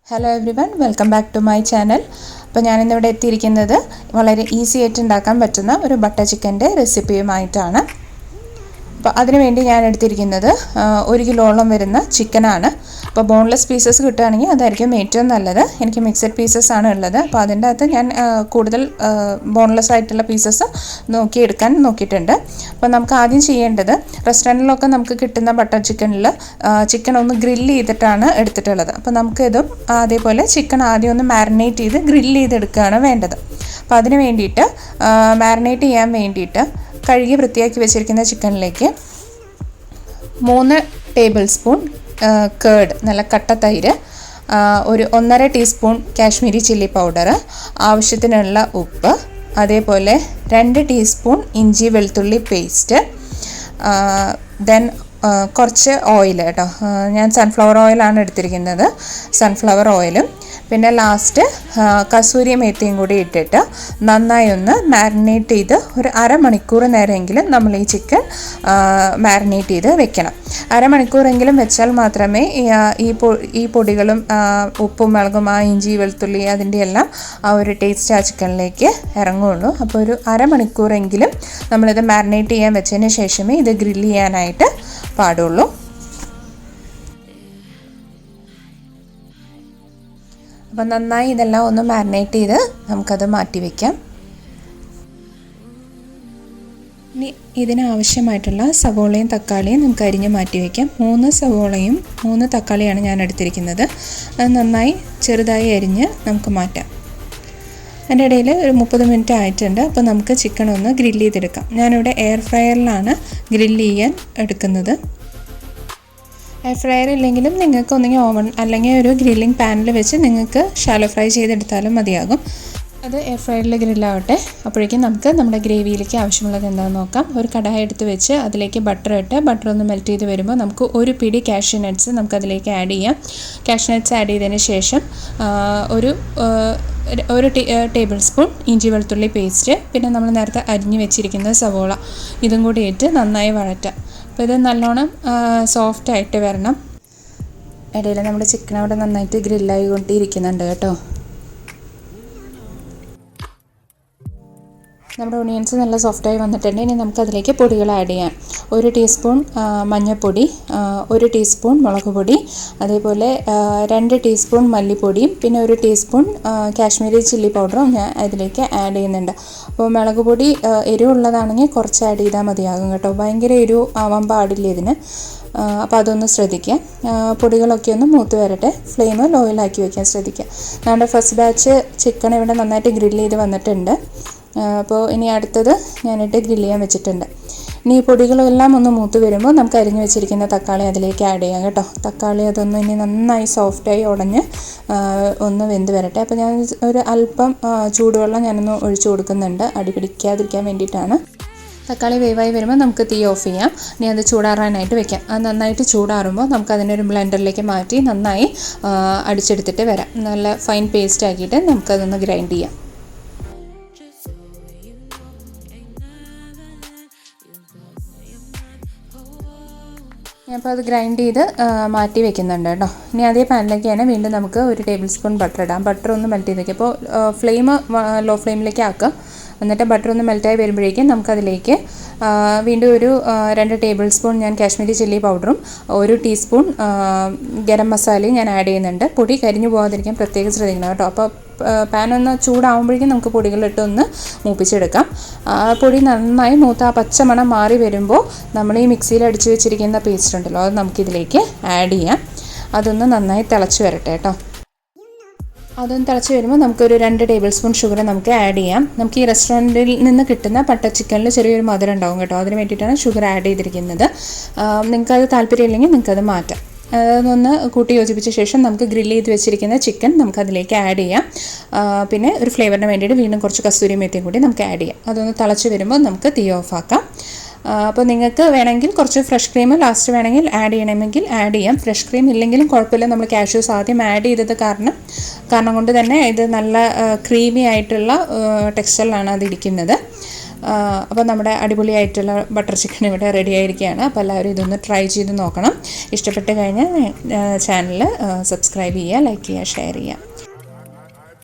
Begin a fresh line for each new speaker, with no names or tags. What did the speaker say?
Hello everyone, welcome back to my channel. അപ്പോൾ ഞാനിന്നിവിടെ എത്തിയിരിക്കുന്നത് വളരെ ഈസി ആയിട്ട് ഉണ്ടാക്കാൻ പറ്റുന്ന ഒരു ബട്ടർ ചിക്കൻ്റെ റെസിപ്പിയുമായിട്ടാണ്. അപ്പോൾ അതിനുവേണ്ടി ഞാൻ എടുത്തിരിക്കുന്നത് 1 കിലോളം വരുന്ന ചിക്കനാണ്. അപ്പോൾ ബോൺലെസ് പീസസ് കിട്ടുകയാണെങ്കിൽ അതായിരിക്കും ഏറ്റവും നല്ലത്. എനിക്ക് മിക്സഡ് പീസസ് ആണ് ഉള്ളത്. അപ്പോൾ അതിൻ്റെ അകത്ത് ഞാൻ കൂടുതൽ ബോൺലെസ് ആയിട്ടുള്ള പീസസ് എടുക്കാൻ നോക്കിയിട്ടുണ്ട്. അപ്പോൾ നമുക്ക് ആദ്യം ചെയ്യേണ്ടത്, റെസ്റ്റോറൻറ്റിലൊക്കെ നമുക്ക് കിട്ടുന്ന ബട്ടർ ചിക്കനിൽ ചിക്കൻ ഒന്ന് ഗ്രില്ല് ചെയ്തിട്ടാണ് എടുത്തിട്ടുള്ളത്. അപ്പോൾ നമുക്കിതും അതേപോലെ ചിക്കൻ ആദ്യം ഒന്ന് മാരിനേറ്റ് ചെയ്ത് ഗ്രില്ല് ചെയ്തെടുക്കുകയാണ് വേണ്ടത്. അപ്പോൾ അതിന് വേണ്ടിയിട്ട് മാരിനേറ്റ് ചെയ്യാൻ വേണ്ടിയിട്ട് കഴുകി വൃത്തിയാക്കി വെച്ചിരിക്കുന്ന ചിക്കനിലേക്ക് 3 ടേബിൾ സ്പൂൺ കേർഡ്, നല്ല കട്ട തൈര്, ഒരു 1.5 ടീസ്പൂൺ കാശ്മീരി ചില്ലി പൗഡർ, ആവശ്യത്തിനുള്ള ഉപ്പ്, അതേപോലെ 2 ടീസ്പൂൺ ഇഞ്ചി വെളുത്തുള്ളി പേസ്റ്റ്, ദെൻ കുറച്ച് ഓയിൽ കേട്ടോ. ഞാൻ സൺഫ്ലവർ ഓയിലാണ് എടുത്തിരിക്കുന്നത്, സൺഫ്ലവർ ഓയിലും. പിന്നെ ലാസ്റ്റ് കസൂരി മേത്തിയും കൂടി ഇട്ടിട്ട് നന്നായി ഒന്ന് മാരിനേറ്റ് ചെയ്ത് ഒരു അരമണിക്കൂർ നേരമെങ്കിലും നമ്മൾ ഈ ചിക്കൻ മാരിനേറ്റ് ചെയ്ത് വെക്കണം. അരമണിക്കൂറെങ്കിലും വെച്ചാൽ മാത്രമേ ഈ പൊടികളും ഉപ്പും മുളകും ആ ഇഞ്ചി വെളുത്തുള്ളി അതിൻ്റെ എല്ലാം ആ ഒരു ടേസ്റ്റ് ആ ചിക്കനിലേക്ക് ഇറങ്ങുള്ളൂ. അപ്പോൾ ഒരു അരമണിക്കൂറെങ്കിലും നമ്മളിത് മാരിനേറ്റ് ചെയ്യാൻ വെച്ചതിന് ശേഷമേ ഇത് ഗ്രില്ല് ചെയ്യാനായിട്ട് പാടുള്ളൂ. അപ്പം നന്നായി ഇതെല്ലാം ഒന്ന് മാരിനേറ്റ് ചെയ്ത് നമുക്കത് മാറ്റി വയ്ക്കാം. ഇനി ഇതിനാവശ്യമായിട്ടുള്ള സവോളയും തക്കാളിയും നമുക്ക് അരിഞ്ഞ് മാറ്റി വയ്ക്കാം. 3 സവോളയും 3 തക്കാളിയാണ് ഞാൻ എടുത്തിരിക്കുന്നത്. അത് നന്നായി ചെറുതായി അരിഞ്ഞ് നമുക്ക് മാറ്റാം. അതിൻ്റെ ഇടയിൽ ഒരു 30 മിനിറ്റ് ആയിട്ടുണ്ട്. അപ്പോൾ നമുക്ക് ചിക്കൻ ഒന്ന് ഗ്രില്ല് ചെയ്തെടുക്കാം. ഞാനിവിടെ എയർ ഫ്രയറിലാണ് ഗ്രില്ല് ചെയ്യാൻ എടുക്കുന്നത്. എയർ ഫ്രയർ ഇല്ലെങ്കിലും നിങ്ങൾക്ക് ഒന്നെങ്കിൽ ഓവൻ അല്ലെങ്കിൽ ഒരു ഗ്രില്ലിംഗ് പാനിൽ വെച്ച് നിങ്ങൾക്ക് ഷാലോ ഫ്രൈ ചെയ്തെടുത്താലും മതിയാകും. അത് എയർ ഫ്രയറിൽ ഗ്രില്ലാവട്ടെ. അപ്പോഴേക്കും നമുക്ക് നമ്മുടെ ഗ്രേവിയിലേക്ക് ആവശ്യമുള്ളത് എന്താണെന്ന് നോക്കാം. ഒരു കടായി എടുത്ത് വെച്ച് അതിലേക്ക് ബട്ടർ ഇട്ട് ബട്ടർ ഒന്ന് മെൽറ്റ് ചെയ്ത് വരുമ്പോൾ നമുക്ക് ഒരു പിടി കാഷ്യൂ നട്ട്സ് നമുക്കതിലേക്ക് ആഡ് ചെയ്യാം. കാഷ്യൂ നട്ട്സ് ആഡ് ചെയ്തതിന് ശേഷം ഒരു ടേബിൾ സ്പൂൺ ഇഞ്ചി വെളുത്തുള്ളി പേസ്റ്റ്, പിന്നെ നമ്മൾ നേരത്തെ അരിഞ്ഞ് വെച്ചിരിക്കുന്ന സവോള, ഇതും കൂടി ഇട്ട് നന്നായി വഴറ്റാം. അപ്പോൾ ഇത് നല്ലോണം സോഫ്റ്റായിട്ട് വരണം. ഇടയിൽ നമ്മുടെ ചിക്കൻ അവിടെ നന്നായിട്ട് ഗ്രില്ലായി കൊണ്ടിരിക്കുന്നുണ്ട് കേട്ടോ. നമ്മുടെ ഓണിയൻസ് നല്ല സോഫ്റ്റായി വന്നിട്ടുണ്ട്. ഇനി നമുക്കതിലേക്ക് പൊടികൾ ആഡ് ചെയ്യാം. 1 ടീസ്പൂൺ മഞ്ഞൾപ്പൊടി, 1 ടീസ്പൂൺ മുളക് പൊടി, അതേപോലെ 2 ടീസ്പൂൺ മല്ലിപ്പൊടിയും പിന്നെ 1 ടീസ്പൂൺ കാശ്മീരി ചില്ലി പൗഡറും ഞാൻ അതിലേക്ക് ആഡ് ചെയ്യുന്നുണ്ട്. അപ്പോൾ മുളക് പൊടി എരിവുള്ളതാണെങ്കിൽ കുറച്ച് ആഡ് ചെയ്താൽ മതിയാകും കേട്ടോ. ഭയങ്കര എരിവ് ആവാൻ പാടില്ല ഇതിന്. അപ്പോൾ അതൊന്ന് ശ്രദ്ധിക്കുക. പൊടികളൊക്കെ ഒന്ന് മൂത്ത് വരട്ടെ. ഫ്ലെയിം ലോയിലാക്കി വയ്ക്കാൻ ശ്രദ്ധിക്കുക. നമ്മുടെ ഫസ്റ്റ് ബാച്ച് ചിക്കൻ ഇവിടെ നന്നായിട്ട് ഗ്രില്ല് ചെയ്ത് വന്നിട്ടുണ്ട്. അപ്പോൾ ഇനി അടുത്തത് ഞാനിട്ട് ഗ്രില്ല് ചെയ്യാൻ വെച്ചിട്ടുണ്ട്. ഇനി ഈ പൊടികളെല്ലാം ഒന്ന് മൂത്ത് വരുമ്പോൾ നമുക്ക് അരിഞ്ഞ് വെച്ചിരിക്കുന്ന തക്കാളി അതിലേക്ക് ആഡ് ചെയ്യാം കേട്ടോ. തക്കാളി അതൊന്ന് ഇനി നന്നായി സോഫ്റ്റായി ഉടഞ്ഞ് ഒന്ന് വെന്ത് വരട്ടെ. അപ്പോൾ ഞാൻ ഒരു അല്പം ചൂടുവെള്ളം ഞാനൊന്ന് ഒഴിച്ചു കൊടുക്കുന്നുണ്ട്, അടി പിടിക്കാതിരിക്കാൻ വേണ്ടിയിട്ടാണ്. തക്കാളി വേവായി വരുമ്പോൾ നമുക്ക് തീ ഓഫ് ചെയ്യാം. ഇനി അത് ചൂടാറാനായിട്ട് വെക്കാം. അത് നന്നായിട്ട് ചൂടാറുമ്പോൾ നമുക്ക് അതിനൊരു ബ്ലെൻഡറിലേക്ക് മാറ്റി നന്നായി അടിച്ചെടുത്തിട്ട് വരാം. നല്ല ഫൈൻ പേസ്റ്റ് ആക്കിയിട്ട് നമുക്കതൊന്ന് ഗ്രൈൻഡ് ചെയ്യാം. അപ്പോൾ അത് ഗ്രൈൻഡ് ചെയ്ത് മാറ്റി വെക്കുന്നുണ്ട് കേട്ടോ. ഇനി അതേ പാനിലേക്ക് തന്നെ വീണ്ടും നമുക്ക് 1 ടേബിൾ സ്പൂൺ ബട്ടർ ഇടാം. ബട്ടർ ഒന്ന് മെൽറ്റ് ചെയ്ത് വയ്ക്കുക. അപ്പോൾ ഫ്ലെയിം ലോ ഫ്ലെയിമിലേക്ക് ആക്കുക. എന്നിട്ട് ബട്ടർ ഒന്ന് മെൽറ്റായി വരുമ്പോഴേക്കും നമുക്കതിലേക്ക് വീണ്ടും ഒരു 2 ടേബിൾ സ്പൂൺ ഞാൻ കാശ്മീരി ചില്ലി പൗഡറും 1 ടീസ്പൂൺ ഗരം മസാലയും ഞാൻ ആഡ് ചെയ്യുന്നുണ്ട്. പൊടി കരിഞ്ഞു പോകാതിരിക്കാൻ പ്രത്യേകം ശ്രദ്ധിക്കണം കേട്ടോ. അപ്പോൾ പാൻ ഒന്ന് ചൂടാകുമ്പോഴേക്കും നമുക്ക് പൊടികളിട്ടൊന്ന് മൂപ്പിച്ചെടുക്കാം. പൊടി നന്നായി മൂത്ത് ആ പച്ചമണം മാറി വരുമ്പോൾ നമ്മൾ ഈ മിക്സിയിൽ അടിച്ച് വെച്ചിരിക്കുന്ന പേസ്റ്റ് ഉണ്ടല്ലോ, അത് നമുക്കിതിലേക്ക് ആഡ് ചെയ്യാം. അതൊന്ന് നന്നായി തിളച്ച് വരട്ടെ കേട്ടോ. അതൊന്ന് തിളച്ച് വരുമ്പോൾ നമുക്കൊരു 2 ടേബിൾ സ്പൂൺ ഷുഗർ നമുക്ക് ആഡ് ചെയ്യാം. നമുക്ക് ഈ റെസ്റ്റോറൻറ്റിൽ നിന്ന് കിട്ടുന്ന ബട്ടർ ചിക്കനിൽ ചെറിയൊരു മധുരം ഉണ്ടാവും കേട്ടോ. അതിന് വേണ്ടിയിട്ടാണ് ഷുഗർ ആഡ് ചെയ്തിരിക്കുന്നത്. നിങ്ങൾക്കത് താല്പര്യമില്ലെങ്കിൽ നിങ്ങൾക്കത് മാറ്റാം. അതൊന്ന് കൂട്ടി യോജിപ്പിച്ച ശേഷം നമുക്ക് ഗ്രില്ല് ചെയ്ത് വെച്ചിരിക്കുന്ന ചിക്കൻ നമുക്കതിലേക്ക് ആഡ് ചെയ്യാം. പിന്നെ ഒരു ഫ്ലേവറിന് വേണ്ടിയിട്ട് വീണ്ടും കുറച്ച് കസൂരി മേത്തിയും കൂടി നമുക്ക് ആഡ് ചെയ്യാം. അതൊന്ന് തിളച്ച് വരുമ്പോൾ നമുക്ക് തീ ഓഫാക്കാം. അപ്പോൾ നിങ്ങൾക്ക് വേണമെങ്കിൽ കുറച്ച് ഫ്രഷ് ക്രീം ലാസ്റ്റ് വേണമെങ്കിൽ ആഡ് ചെയ്യണമെങ്കിൽ ആഡ് ചെയ്യാം. ഫ്രഷ് ക്രീം ഇല്ലെങ്കിലും കുഴപ്പമില്ല. നമ്മൾ കാഷ്യൂസ് ആദ്യം ആഡ് ചെയ്തത് കാരണം കൊണ്ട് തന്നെ ഇത് നല്ല ക്രീമി ആയിട്ടുള്ള ടെക്സ്ചറിലാണ് അതിരിക്കുന്നത്. അപ്പോൾ നമ്മുടെ അടിപൊളിയായിട്ടുള്ള ബട്ടർ ചിക്കൻ ഇവിടെ റെഡി ആയിരിക്കുകയാണ്. അപ്പോൾ എല്ലാവരും ഇതൊന്ന് ട്രൈ ചെയ്ത് നോക്കണം. ഇഷ്ടപ്പെട്ട് കഴിഞ്ഞാൽ ചാനൽ സബ്സ്ക്രൈബ് ചെയ്യുക, ലൈക്ക് ചെയ്യുക, ഷെയർ ചെയ്യുക.